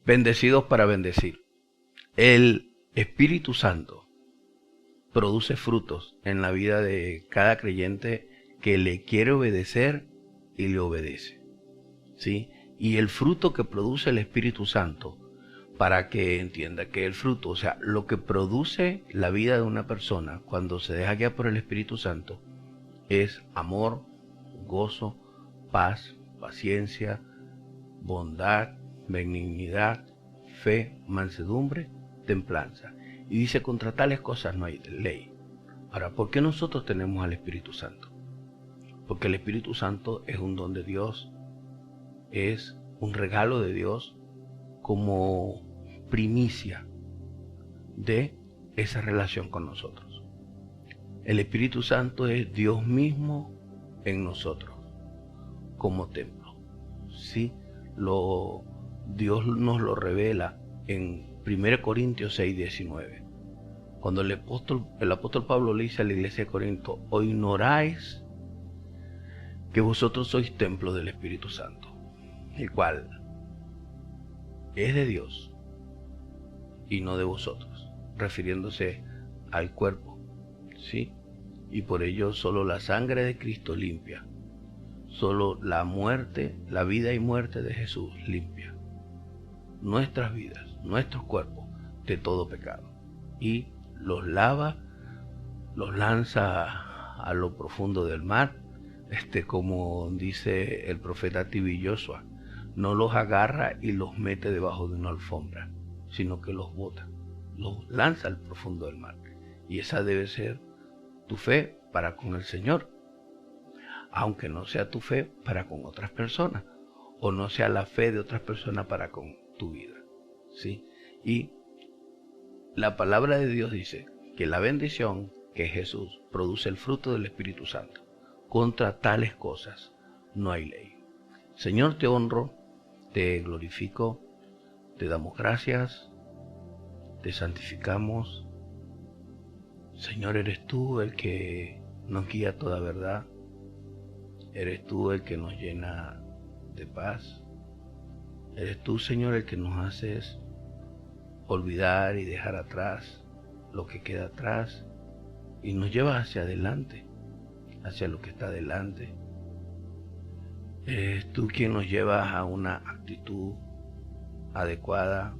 Bendecidos para bendecir. El Espíritu Santo produce frutos en la vida de cada creyente que le quiere obedecer y le obedece, ¿sí? Y el fruto que produce el Espíritu Santo, para que entienda que el fruto, o sea, lo que produce la vida de una persona cuando se deja guiar por el Espíritu Santo, es amor, gozo, paz, paciencia, bondad, benignidad, fe, mansedumbre, templanza. Y dice, contra tales cosas no hay ley. Ahora, ¿por qué nosotros tenemos al Espíritu Santo? Porque el Espíritu Santo es un don de Dios, es un regalo de Dios como primicia de esa relación con nosotros. El Espíritu Santo es Dios mismo en nosotros, como templo, ¿sí? Dios nos lo revela en 1 Corintios 6:19. Cuando el apóstol Pablo le dice a la iglesia de Corinto, ¿o ignoráis que vosotros sois templo del Espíritu Santo, el cual es de Dios y no de vosotros? Refiriéndose al cuerpo, ¿sí? Y por ello solo la sangre de Cristo limpia, solo la muerte, la vida y muerte de Jesús limpia nuestras vidas, nuestros cuerpos de todo pecado, y los lava, los lanza a lo profundo del mar, como dice el profeta Tibi Joshua, no los agarra y los mete debajo de una alfombra, sino que los bota, los lanza al profundo del mar. Y esa debe ser tu fe para con el Señor, aunque no sea tu fe para con otras personas, o no sea la fe de otras personas para con tu vida, ¿sí? Y la palabra de Dios dice que la bendición, que es Jesús, produce el fruto del Espíritu Santo. Contra tales cosas no hay ley. Señor, te honro, te glorifico, te damos gracias, te santificamos. Señor, eres tú el que nos guía a toda verdad. Eres tú el que nos llena de paz. Eres tú, Señor, el que nos haces olvidar y dejar atrás lo que queda atrás y nos llevas hacia adelante, hacia lo que está delante. Eres tú quien nos llevas a una actitud adecuada,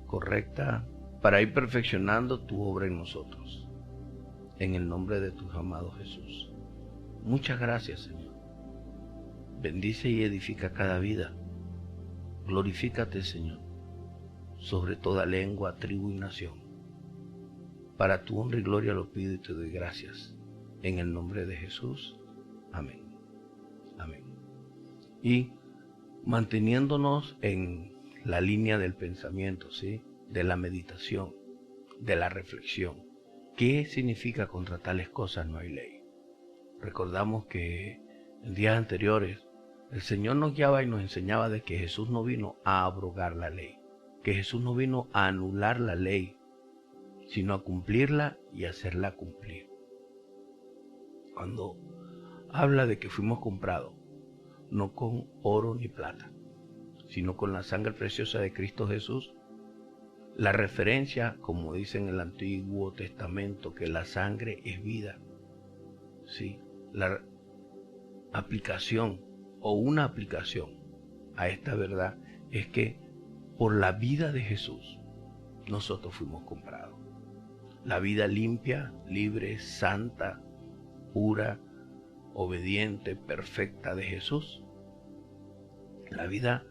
correcta, para ir perfeccionando tu obra en nosotros. En el nombre de tu amado Jesús. Muchas gracias, Señor. Bendice y edifica cada vida. Glorifícate, Señor, sobre toda lengua, tribu y nación. Para tu honra y gloria lo pido y te doy gracias. En el nombre de Jesús. Amén. Amén. Y manteniéndonos en la línea del pensamiento, ¿sí? De la meditación, de la reflexión. ¿Qué significa contra tales cosas no hay ley? Recordamos que en días anteriores el Señor nos guiaba y nos enseñaba de que Jesús no vino a abrogar la ley, que Jesús no vino a anular la ley, sino a cumplirla y hacerla cumplir. Cuando habla de que fuimos comprados, no con oro ni plata, sino con la sangre preciosa de Cristo Jesús, la referencia, como dice en el Antiguo Testamento, que la sangre es vida, ¿sí? La aplicación o una aplicación a esta verdad es que por la vida de Jesús nosotros fuimos comprados. La vida limpia, libre, santa, pura, obediente, perfecta de Jesús. La vida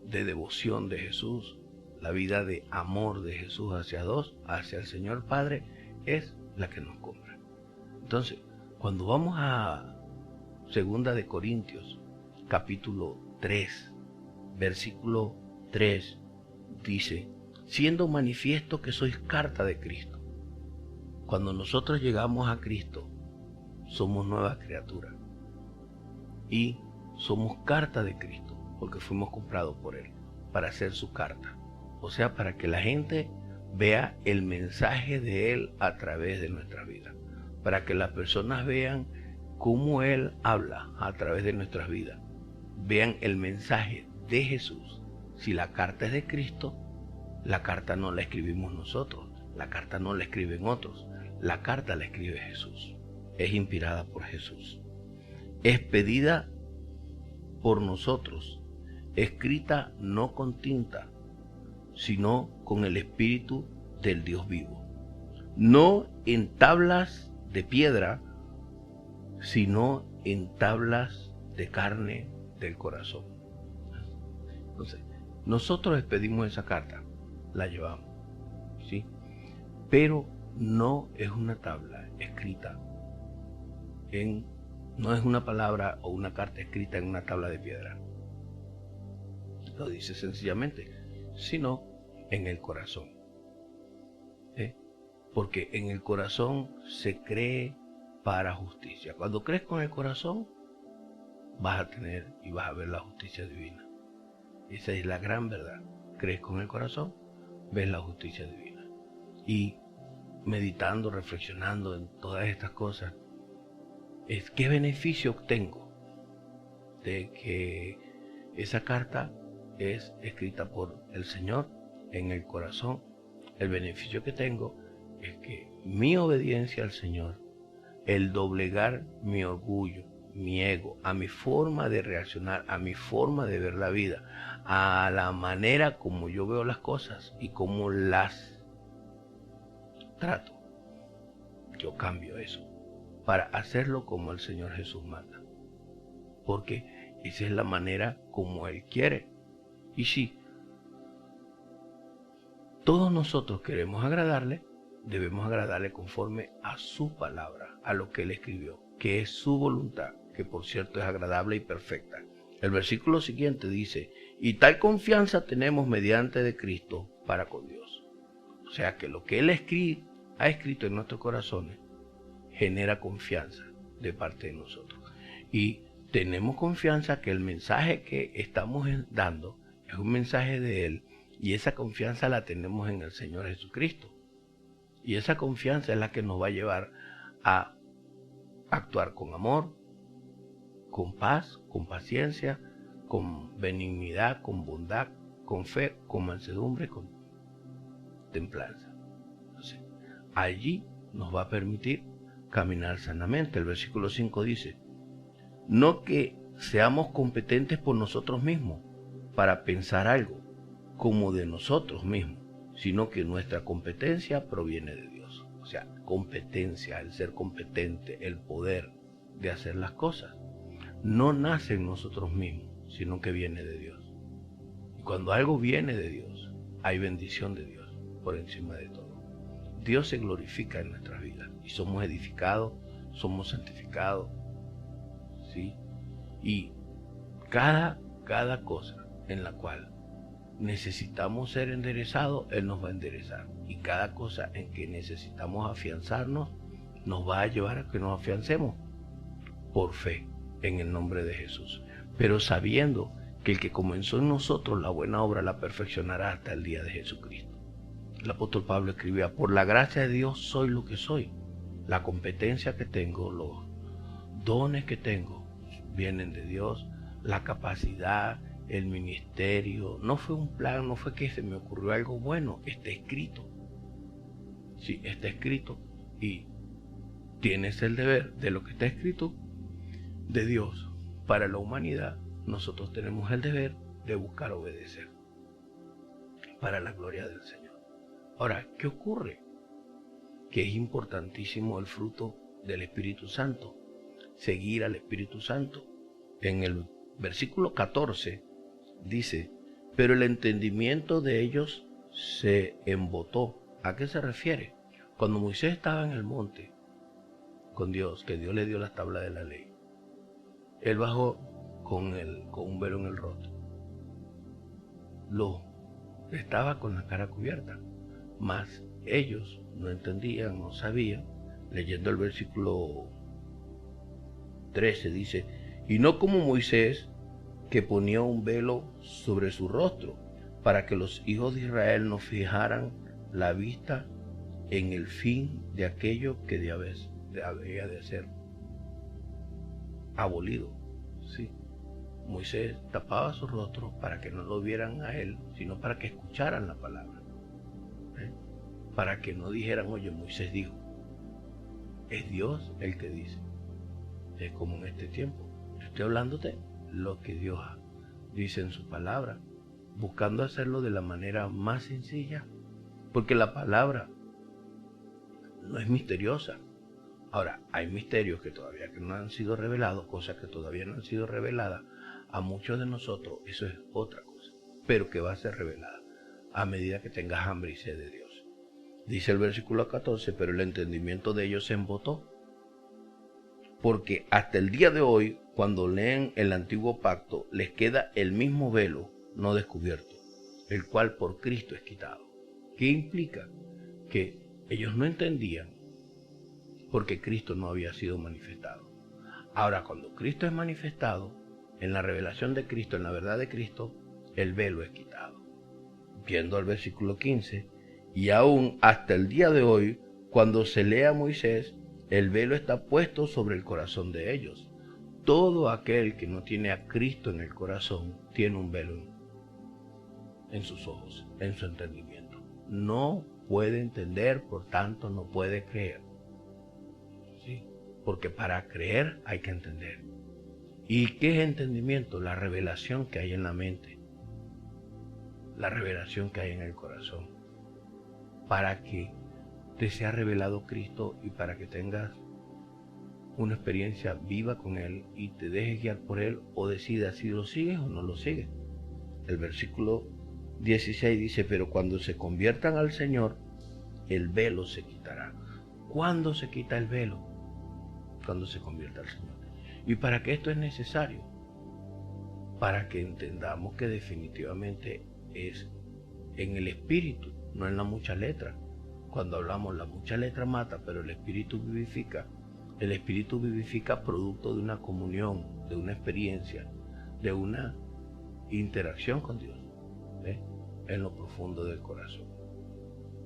de devoción de Jesús, la vida de amor de Jesús hacia el Señor Padre, es la que nos compra. Entonces, cuando vamos a 2 de Corintios, capítulo 3, versículo 3, dice, siendo manifiesto que sois carta de Cristo. Cuando nosotros llegamos a Cristo, somos nueva criatura y somos carta de Cristo, porque fuimos comprados por Él, para hacer su carta. O sea, para que la gente vea el mensaje de Él a través de nuestra vida, para que las personas vean cómo Él habla a través de nuestras vidas, vean el mensaje de Jesús, Si la carta es de Cristo, la carta no la escribimos nosotros, la carta no la escriben otros, la carta la escribe Jesús. Es inspirada por Jesús. Es pedida por nosotros, escrita no con tinta, sino con el Espíritu del Dios vivo. No en tablas de piedra, sino en tablas de carne del corazón. Entonces, nosotros expedimos esa carta, la llevamos, ¿sí? Pero no es una tabla escrita no es una palabra o una carta escrita en una tabla de piedra. Lo dice sencillamente, sino en el corazón. Porque en el corazón se cree para justicia. Cuando crees con el corazón, vas a tener y vas a ver la justicia divina. Esa es la gran verdad. Crees con el corazón, ves la justicia divina. Y meditando, reflexionando en todas estas cosas, es qué beneficio obtengo de que esa carta es escrita por el Señor en el corazón. El beneficio que tengo es que mi obediencia al Señor, el doblegar mi orgullo, mi ego, a mi forma de reaccionar, a mi forma de ver la vida, a la manera como yo veo las cosas y cómo las trato, yo cambio eso para hacerlo como el Señor Jesús manda, porque esa es la manera como Él quiere. Y si todos nosotros queremos agradarle, debemos agradarle conforme a su palabra, a lo que Él escribió, que es su voluntad, que por cierto es agradable y perfecta. El versículo siguiente dice, y tal confianza tenemos mediante de Cristo para con Dios. O sea que lo que Él ha escrito en nuestros corazones genera confianza de parte de nosotros. Y tenemos confianza que el mensaje que estamos dando es un mensaje de Él, y esa confianza la tenemos en el Señor Jesucristo. Y esa confianza es la que nos va a llevar a actuar con amor, con paz, con paciencia, con benignidad, con bondad, con fe, con mansedumbre, con templanza. Entonces, allí nos va a permitir caminar sanamente. El versículo 5 dice, no que seamos competentes por nosotros mismos para pensar algo como de nosotros mismos, sino que nuestra competencia proviene de Dios. O sea, competencia, el ser competente, el poder de hacer las cosas, no nace en nosotros mismos, sino que viene de Dios. Y cuando algo viene de Dios, hay bendición de Dios por encima de todo. Dios se glorifica en nuestras vidas y somos edificados, somos santificados, ¿sí? Y cada cosa en la cual necesitamos ser enderezados, Él nos va a enderezar. Y cada cosa en que necesitamos afianzarnos, nos va a llevar a que nos afiancemos por fe en el nombre de Jesús. Pero sabiendo que el que comenzó en nosotros la buena obra la perfeccionará hasta el día de Jesucristo. El apóstol Pablo escribía, por la gracia de Dios soy lo que soy. La competencia que tengo, los dones que tengo, vienen de Dios. La capacidad, el ministerio, no fue un plan, no fue que se me ocurrió algo bueno, está escrito. Sí, está escrito y tienes el deber de lo que está escrito de Dios para la humanidad. Nosotros tenemos el deber de buscar obedecer para la gloria del Señor. Ahora, ¿qué ocurre? Que es importantísimo el fruto del Espíritu Santo, seguir al Espíritu Santo. En el versículo 14 dice, pero el entendimiento de ellos se embotó. ¿A qué se refiere? Cuando Moisés estaba en el monte con Dios, que Dios le dio las tablas de la ley, él bajó con un velo en el rostro. Estaba con la cara cubierta, mas ellos no entendían, no sabían. Leyendo el versículo 13 dice, y no como Moisés, que ponía un velo sobre su rostro, para que los hijos de Israel no fijaran la vista en el fin de aquello que había de ser abolido. ¿Sí? Moisés tapaba su rostro para que no lo vieran a él, sino para que escucharan la palabra. Para que no dijeran, oye, Moisés dijo. Es Dios el que dice. Es como en este tiempo. Yo estoy hablándote lo que Dios dice en su palabra, buscando hacerlo de la manera más sencilla, porque la palabra no es misteriosa. Ahora, hay misterios que todavía que no han sido revelados, cosas que todavía no han sido reveladas a muchos de nosotros, eso es otra cosa, pero que va a ser revelada a medida que tengas hambre y sed de Dios. Dice el versículo 14, pero el entendimiento de ellos se embotó, porque hasta el día de hoy, cuando leen el antiguo pacto, les queda el mismo velo no descubierto, el cual por Cristo es quitado. ¿Qué implica? Que ellos no entendían porque Cristo no había sido manifestado. Ahora, cuando Cristo es manifestado, en la revelación de Cristo, en la verdad de Cristo, el velo es quitado. Viendo al versículo 15, y aún hasta el día de hoy, cuando se lee a Moisés, el velo está puesto sobre el corazón de ellos. Todo aquel que no tiene a Cristo en el corazón tiene un velo en sus ojos, en su entendimiento. No puede entender, por tanto no puede creer. ¿Sí? Porque para creer hay que entender. ¿Y qué es entendimiento? La revelación que hay en la mente, la revelación que hay en el corazón, para que te sea revelado Cristo y para que tengas una experiencia viva con Él y te dejes guiar por Él o decidas si lo sigues o no lo sigues. El versículo 16 dice, pero cuando se conviertan al Señor, el velo se quitará. ¿Cuándo se quita el velo? Cuando se convierta al Señor. ¿Y para qué esto es necesario? Para que entendamos que definitivamente es en el espíritu, no en la mucha letra. Cuando hablamos, la mucha letra mata, pero el espíritu vivifica. El espíritu vivifica producto de una comunión, de una experiencia, de una interacción con Dios, en lo profundo del corazón.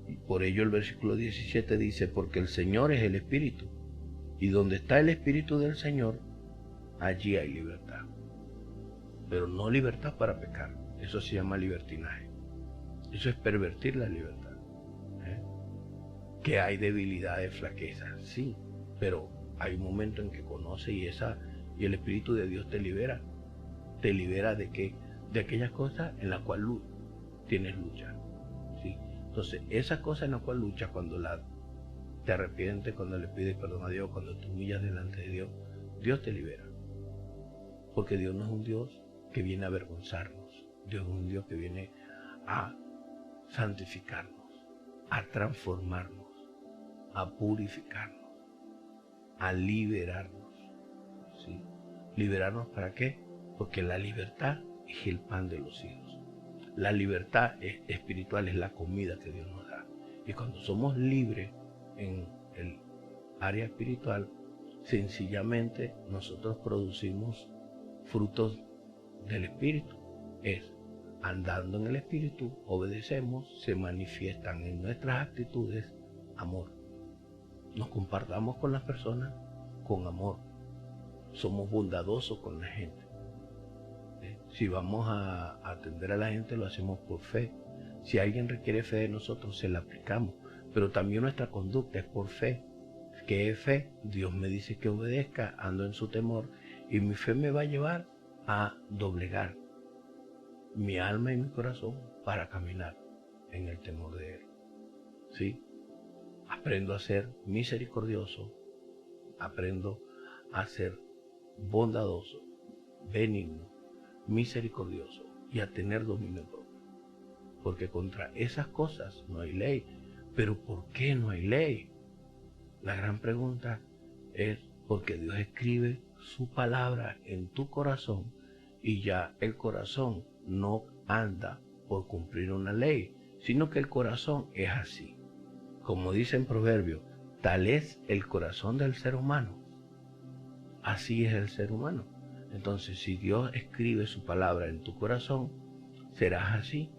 Y por ello el versículo 17 dice, porque el Señor es el espíritu, y donde está el espíritu del Señor, allí hay libertad. Pero no libertad para pecar, eso se llama libertinaje. Eso es pervertir la libertad. Que hay debilidades, flaquezas, sí, pero hay un momento en que conoce y el Espíritu de Dios te libera. ¿Te libera de qué? De aquellas cosas en las cuales tienes lucha, ¿sí? Entonces, esas cosas en las cuales luchas, cuando te arrepientes, cuando le pides perdón a Dios, cuando te humillas delante de Dios, Dios te libera. Porque Dios no es un Dios que viene a avergonzarnos. Dios es un Dios que viene a santificarnos, a transformarnos, a purificarnos, a liberarnos. ¿Sí? ¿Liberarnos para qué? Porque la libertad es el pan de los hijos. La libertad espiritual es la comida que Dios nos da. Y cuando somos libres en el área espiritual, sencillamente nosotros producimos frutos del Espíritu. Andando en el Espíritu, obedecemos, se manifiestan en nuestras actitudes amor. Nos compartamos con las personas con amor. Somos bondadosos con la gente. Si vamos a atender a la gente, lo hacemos por fe. Si alguien requiere fe de nosotros, se la aplicamos. Pero también nuestra conducta es por fe. ¿Qué es fe? Dios me dice que obedezca, ando en su temor, y mi fe me va a llevar a doblegar mi alma y mi corazón para caminar en el temor de Él. ¿Sí? Aprendo a ser misericordioso, aprendo a ser bondadoso, benigno, misericordioso y a tener dominio propio. Porque contra esas cosas no hay ley. ¿Pero por qué no hay ley? La gran pregunta es porque Dios escribe su palabra en tu corazón y ya el corazón no anda por cumplir una ley, sino que el corazón es así. Como dice en Proverbios, tal es el corazón del ser humano. Así es el ser humano. Entonces, si Dios escribe su palabra en tu corazón, serás así.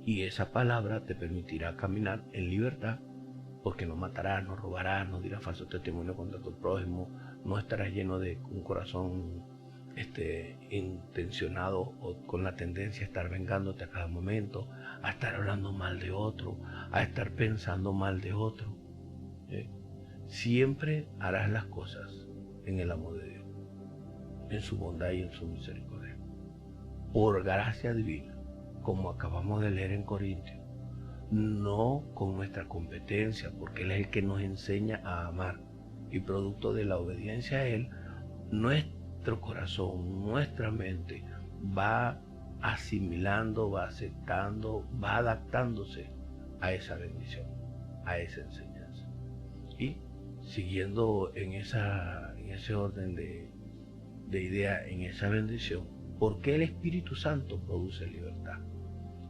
Y esa palabra te permitirá caminar en libertad, porque no matarás, no robarás, no dirás falso testimonio contra tu prójimo, no estarás lleno de un corazón intencionado o con la tendencia a estar vengándote a cada momento, a estar hablando mal de otro, a estar pensando mal de otro. Siempre harás las cosas en el amor de Dios, en su bondad y en su misericordia, por gracia divina, como acabamos de leer en Corintios, no con nuestra competencia, porque Él es el que nos enseña a amar, y producto de la obediencia a Él, nuestro corazón, nuestra mente va asimilando, va aceptando, va adaptándose a esa bendición, a esa enseñanza. Y siguiendo en ese orden de idea, en esa bendición, ¿por qué el Espíritu Santo produce libertad?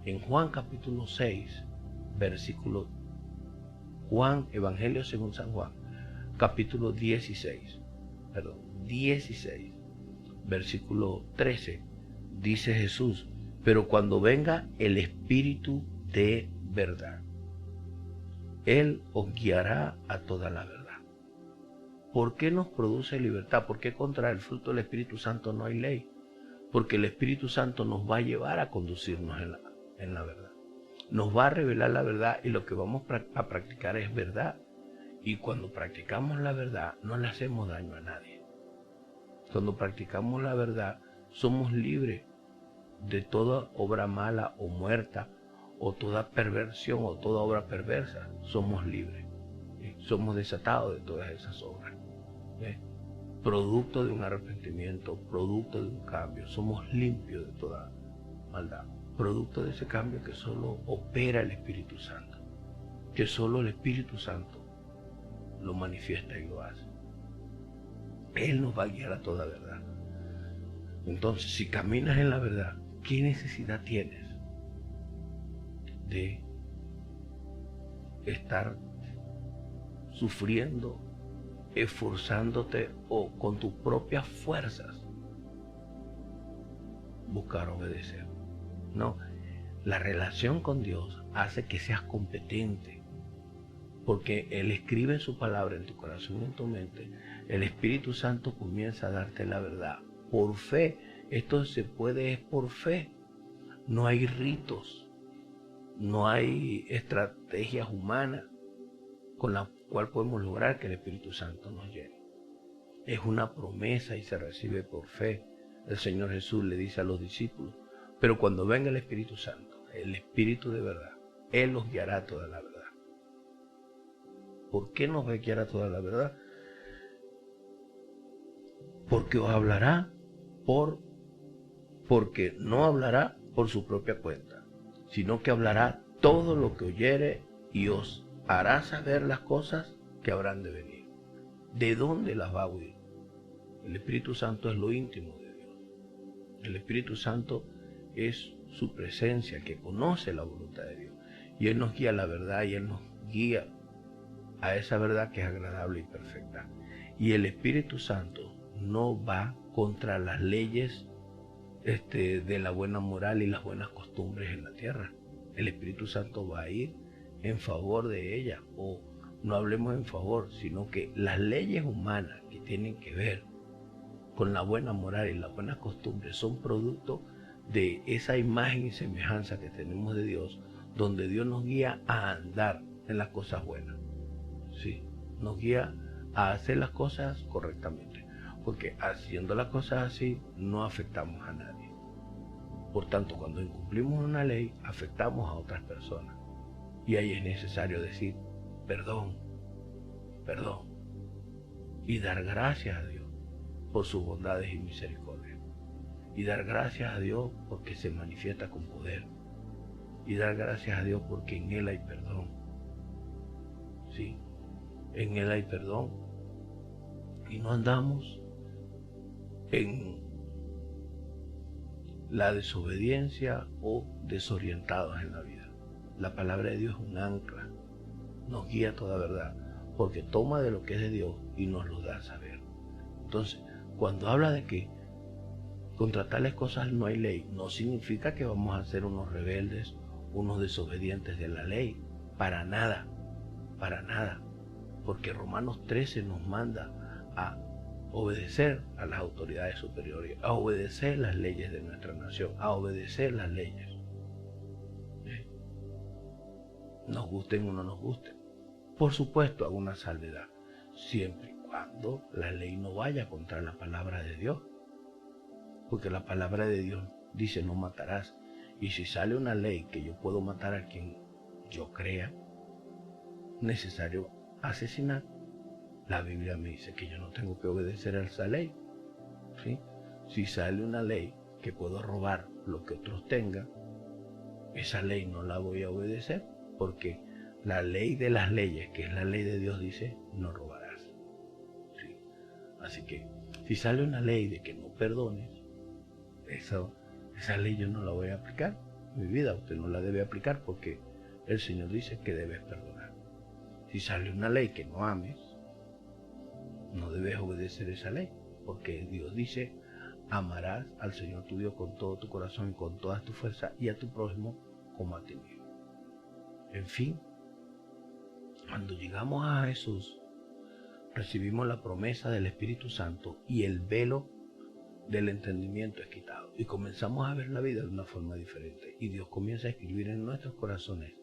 En Juan capítulo 6, versículo, Evangelio según San Juan, capítulo 16, versículo 13, dice Jesús: pero cuando venga el Espíritu de verdad, Él os guiará a toda la verdad. ¿Por qué nos produce libertad? ¿Por qué contra el fruto del Espíritu Santo no hay ley? Porque el Espíritu Santo nos va a llevar a conducirnos en la verdad. Nos va a revelar la verdad, y lo que vamos a practicar es verdad. Y cuando practicamos la verdad, no le hacemos daño a nadie. Cuando practicamos la verdad, somos libres de toda obra mala o muerta, o toda perversión o toda obra perversa. Somos libres. Somos desatados de todas esas obras. Producto de un arrepentimiento, producto de un cambio. Somos limpios de toda maldad. Producto de ese cambio que solo opera el Espíritu Santo. Que solo el Espíritu Santo lo manifiesta y lo hace. Él nos va a guiar a toda verdad. Entonces, si caminas en la verdad, ¿qué necesidad tienes de estar sufriendo, esforzándote o con tus propias fuerzas buscar obedecer? No, la relación con Dios hace que seas competente, porque Él escribe su palabra en tu corazón y en tu mente. El Espíritu Santo comienza a darte la verdad por fe. Esto se puede, es por fe. No hay ritos, no hay estrategias humanas con la cual podemos lograr que el Espíritu Santo nos llene. Es una promesa y se recibe por fe. El Señor Jesús le dice a los discípulos: pero cuando venga el Espíritu Santo, el Espíritu de verdad, Él los guiará a toda la verdad. ¿Por qué nos va a guiar a toda la verdad? Porque os hablará porque no hablará por su propia cuenta, sino que hablará todo lo que oyere y os hará saber las cosas que habrán de venir. ¿De dónde las va a oír? El Espíritu Santo es lo íntimo de Dios. El Espíritu Santo es su presencia que conoce la voluntad de Dios. Y Él nos guía a la verdad, y Él nos guía a esa verdad que es agradable y perfecta. Y el Espíritu Santo no va contra las leyes de la buena moral y las buenas costumbres en la tierra. El Espíritu Santo va a ir en favor de ella, o no hablemos en favor, sino que las leyes humanas que tienen que ver con la buena moral y las buenas costumbres son producto de esa imagen y semejanza que tenemos de Dios, donde Dios nos guía a andar en las cosas buenas. Sí, nos guía a hacer las cosas correctamente, porque haciendo las cosas así no afectamos a nadie. Por tanto, cuando incumplimos una ley, afectamos a otras personas, y ahí es necesario decir perdón, perdón, y dar gracias a Dios por sus bondades y misericordia, y dar gracias a Dios porque se manifiesta con poder, y dar gracias a Dios porque en Él hay perdón. Sí, en Él hay perdón, y no andamos en la desobediencia o desorientados en la vida. La palabra de Dios es un ancla, nos guía a toda verdad, porque toma de lo que es de Dios y nos lo da a saber. Entonces, cuando habla de que contra tales cosas no hay ley, no significa que vamos a ser unos rebeldes, unos desobedientes de la ley, para nada, porque Romanos 13 nos manda a obedecer a las autoridades superiores, a obedecer las leyes de nuestra nación, a obedecer las leyes. Nos gusten o no nos gusten. Por supuesto, hago una salvedad, siempre y cuando la ley no vaya contra la palabra de Dios. Porque la palabra de Dios dice no matarás. Y si sale una ley que yo puedo matar a quien yo crea necesario asesinar, la Biblia me dice que yo no tengo que obedecer a esa ley. ¿Sí? Si sale una ley que puedo robar lo que otros tengan, esa ley no la voy a obedecer, porque la ley de las leyes, que es la ley de Dios, dice no robarás. ¿Sí? Así que si sale una ley de que no perdones, esa ley yo no la voy a aplicar. Mi vida usted no la debe aplicar, porque el Señor dice que debes perdonar. Si sale una ley que no ames, no debes obedecer esa ley, porque Dios dice amarás al Señor tu Dios con todo tu corazón y con todas tus fuerzas, y a tu prójimo como a ti mismo. En fin, cuando llegamos a Jesús, recibimos la promesa del Espíritu Santo y el velo del entendimiento es quitado, y comenzamos a ver la vida de una forma diferente, y Dios comienza a escribir en nuestros corazones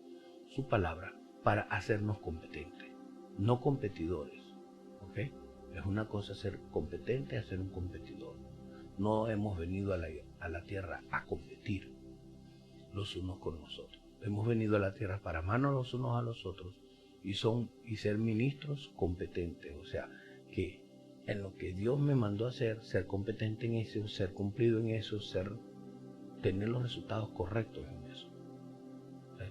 su palabra para hacernos competentes, no competidores. ¿Ok? Es una cosa ser competente a ser un competidor. No hemos venido a la tierra a competir los unos con los otros. Hemos venido a la tierra para amarnos los unos a los otros y ser ministros competentes. O sea, que en lo que Dios me mandó a hacer, ser competente en eso, ser cumplido en eso, tener los resultados correctos en eso. ¿Sí?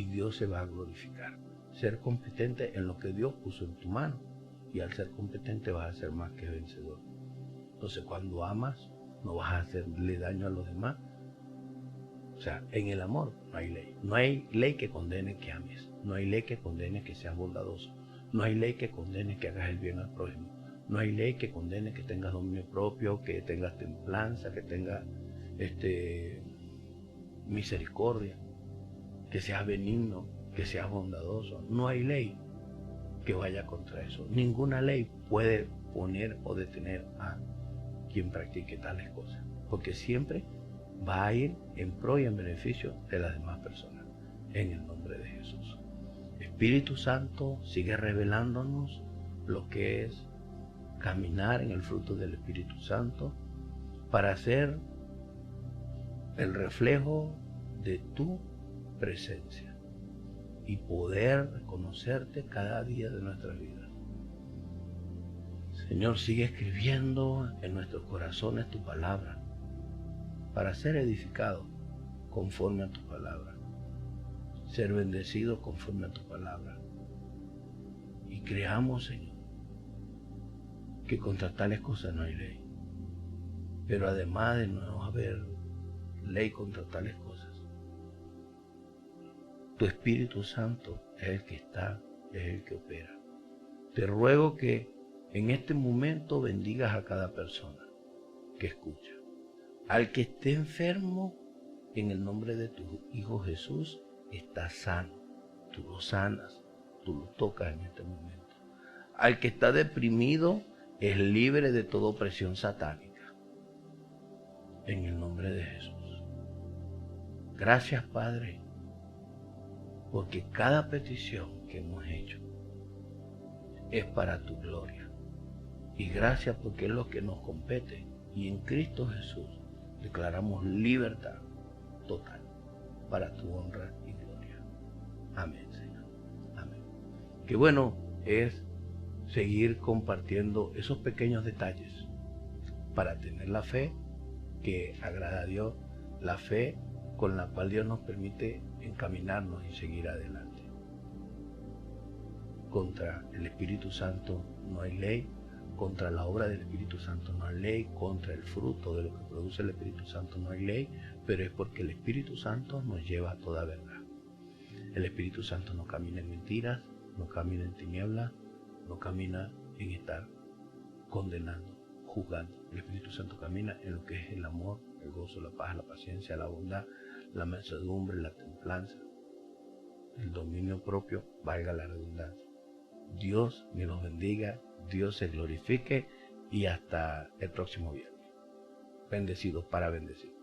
Y Dios se va a glorificar. Ser competente en lo que Dios puso en tu mano. Y al ser competente vas a ser más que vencedor. Entonces, cuando amas, no vas a hacerle daño a los demás. O sea, en el amor no hay ley. No hay ley que condene que ames. No hay ley que condene que seas bondadoso. No hay ley que condene que hagas el bien al prójimo. No hay ley que condene que tengas dominio propio, que tengas templanza, que tengas misericordia, que seas benigno, que seas bondadoso. No hay ley que vaya contra eso. Ninguna ley puede poner o detener a quien practique tales cosas, porque siempre va a ir en pro y en beneficio de las demás personas, en el nombre de Jesús. Espíritu Santo, sigue revelándonos lo que es caminar en el fruto del Espíritu Santo para ser el reflejo de tu presencia y poder reconocerte cada día de nuestras vidas. Señor, sigue escribiendo en nuestros corazones tu palabra para ser edificados conforme a tu palabra, ser bendecidos conforme a tu palabra. Y creamos, Señor, que contra tales cosas no hay ley. Pero además de no haber ley contra tales cosas, tu Espíritu Santo es el que está, es el que opera. Te ruego que en este momento bendigas a cada persona que escucha. Al que esté enfermo, en el nombre de tu Hijo Jesús, está sano. Tú lo sanas, tú lo tocas en este momento. Al que está deprimido, es libre de toda opresión satánica. En el nombre de Jesús. Gracias, Padre, porque cada petición que hemos hecho es para tu gloria. Y gracias porque es lo que nos compete. Y en Cristo Jesús declaramos libertad total para tu honra y gloria. Amén, Señor. Amén. Qué bueno es seguir compartiendo esos pequeños detalles para tener la fe que agrada a Dios, la fe con la cual Dios nos permite encaminarnos y seguir adelante. Contra el Espíritu Santo no hay ley, contra la obra del Espíritu Santo no hay ley, contra el fruto de lo que produce el Espíritu Santo no hay ley, pero es porque el Espíritu Santo nos lleva a toda verdad. El Espíritu Santo no camina en mentiras, no camina en tinieblas, no camina en estar condenando, juzgando. El Espíritu Santo camina en lo que es el amor, el gozo, la paz, la paciencia, la bondad, la mansedumbre, la templanza, el dominio propio, valga la redundancia. Dios me los bendiga, Dios se glorifique y hasta el próximo viernes. Bendecidos para bendecir.